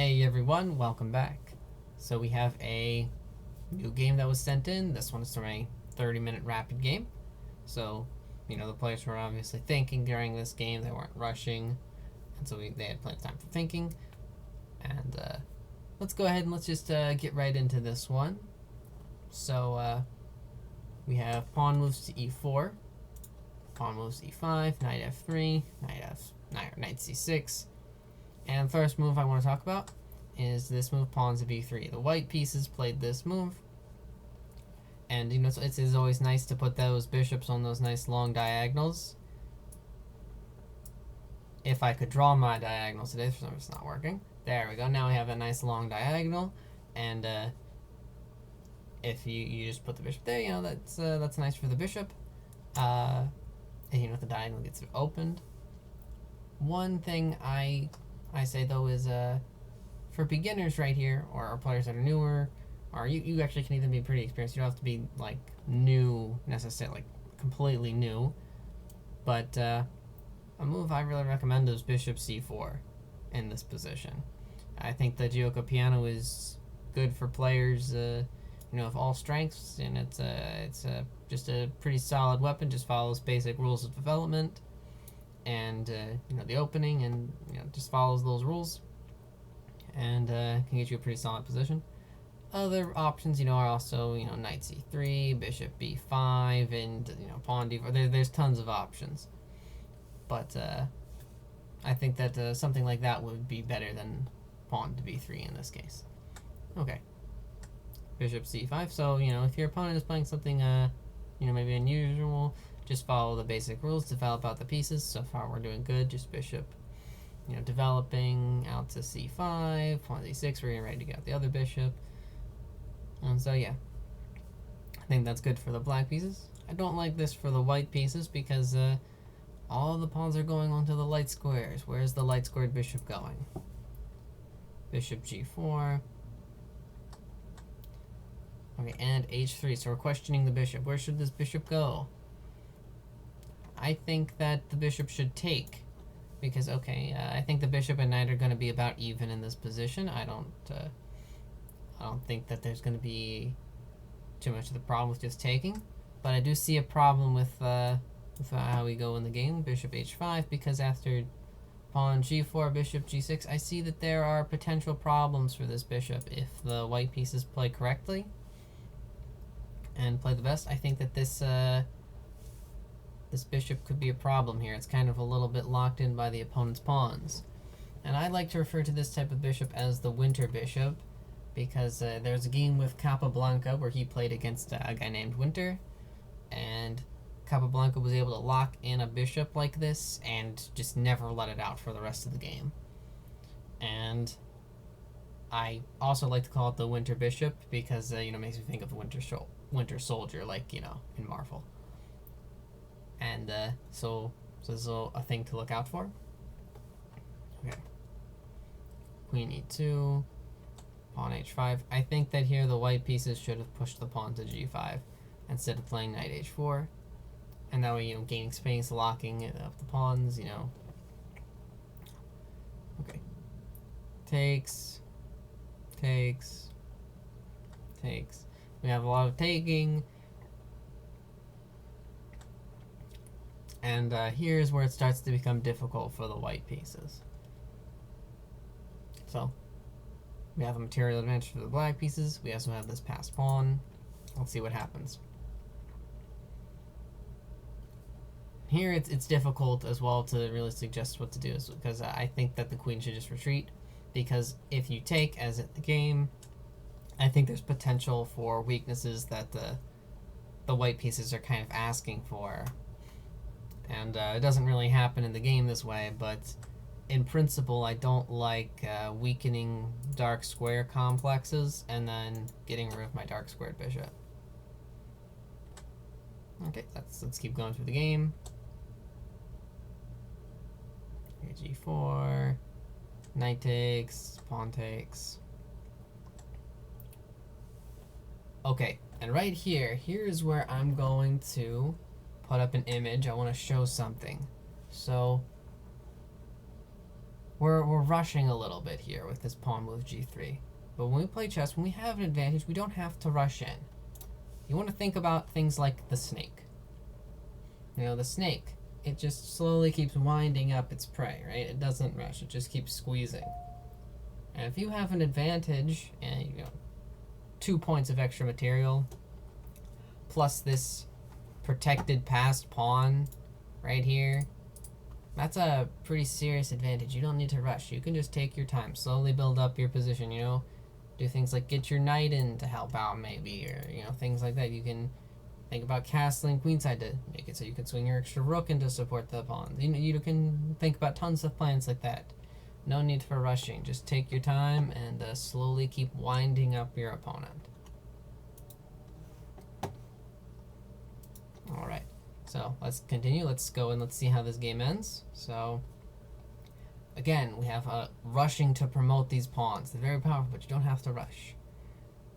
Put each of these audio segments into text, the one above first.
Hey everyone, welcome back. So we have a new game that was sent in. This one is from a 30-minute rapid game. So, the players were obviously thinking during this game. They weren't rushing. And so they had plenty of time for thinking. And let's go ahead and let's just get right into this one. So we have pawn moves to e4. Pawn moves to e5, knight f3, knight c6. And the first move I want to talk about is this move, pawn to b3. The white pieces played this move. And, it is always nice to put those bishops on those nice long diagonals. If I could draw my diagonals today, for some reason it's not working. There we go. Now we have a nice long diagonal. And if you just put the bishop there, that's nice for the bishop. And, the diagonal gets opened. One thing I say though is for beginners right here, or players that are newer, or you actually can even be pretty experienced. You don't have to be like new necessarily, like completely new. But a move I really recommend is bishop c4 in this position. I think the Gioco piano is good for players of all strengths, and it's just a pretty solid weapon. Just follows basic rules of development. And the opening, and just follows those rules, and can get you a pretty solid position. Other options, are also knight c3, bishop b5, and pawn d4. There's tons of options, but I think that something like that would be better than pawn to b3 in this case. Okay, bishop c5. So if your opponent is playing something maybe unusual, just follow the basic rules, develop out the pieces. So far we're doing good. Just bishop, developing out to c5, pawn d6, we're getting ready to get out the other bishop. And so yeah, I think that's good for the black pieces. I don't like this for the white pieces because all the pawns are going onto the light squares. Where's the light squared bishop going? Bishop g4. Okay, and h3, so we're questioning the bishop. Where should this bishop go? I think that the bishop should take, because I think the bishop and knight are going to be about even in this position. I don't think that there's going to be too much of the problem with just taking, but I do see a problem with how we go in the game. Bishop h5, because after pawn g4, bishop g6, I see that there are potential problems for this bishop if the white pieces play correctly and play the best. I think that this bishop could be a problem here. It's kind of a little bit locked in by the opponent's pawns. And I like to refer to this type of bishop as the winter bishop, because there's a game with Capablanca where he played against a guy named Winter, and Capablanca was able to lock in a bishop like this and just never let it out for the rest of the game. And I also like to call it the winter bishop because it makes me think of the winter soldier, like in Marvel. And so this is a thing to look out for. Okay. Queen e2, pawn h5. I think that here the white pieces should have pushed the pawn to g5 instead of playing knight h4. And that way, gaining space, locking up the pawns, Okay. Takes. We have a lot of taking. And here's where it starts to become difficult for the white pieces. So, we have a material advantage for the black pieces. We also have this passed pawn. Let's see what happens. Here it's difficult as well to really suggest what to do, because I think that the queen should just retreat. Because if you take, as in the game, I think there's potential for weaknesses that the white pieces are kind of asking for. And it doesn't really happen in the game this way, but in principle, I don't like weakening dark square complexes and then getting rid of my dark squared bishop. Okay, let's keep going through the game. G4, knight takes, pawn takes. Okay, and right here's where I'm going to put up an image. I want to show something. So we're rushing a little bit here with this pawn move g3. But when we play chess, when we have an advantage, we don't have to rush in. You want to think about things like the snake. You know, the snake, it just slowly keeps winding up its prey, right? It doesn't rush, it just keeps squeezing. And if you have an advantage, and 2 points of extra material, plus this protected passed pawn right here, that's a pretty serious advantage. You don't need to rush. You can just take your time, slowly build up your position, do things like get your knight in to help out maybe, or things like that. You can think about castling queenside to make it so you can swing your extra rook in to support the pawn. You can think about tons of plans like that. No need for rushing. Just take your time and slowly keep winding up your opponent. Alright, so let's continue. Let's go and let's see how this game ends. So again, we have rushing to promote these pawns. They're very powerful, but you don't have to rush.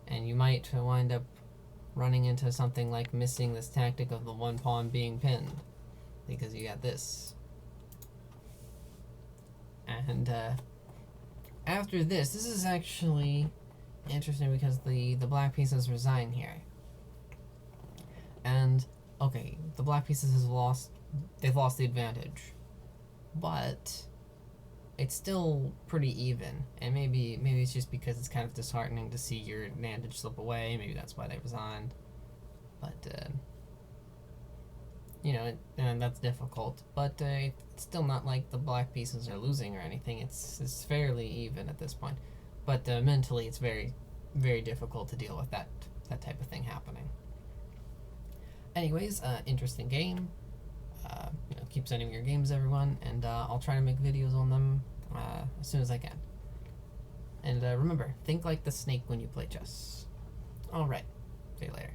And you might wind up running into something like missing this tactic of the one pawn being pinned, because you got this. And after this is actually interesting because the black pieces resign here. And okay, the black pieces they've lost the advantage, but it's still pretty even. And maybe it's just because it's kind of disheartening to see your advantage slip away. Maybe that's why they resigned. But and that's difficult. But it's still not like the black pieces are losing or anything. It's fairly even at this point. But mentally, it's very, very difficult to deal with that type of thing happening. Anyways, interesting game. Keep sending me your games, everyone, and I'll try to make videos on them as soon as I can. And remember, think like the snake when you play chess. Alright, see you later.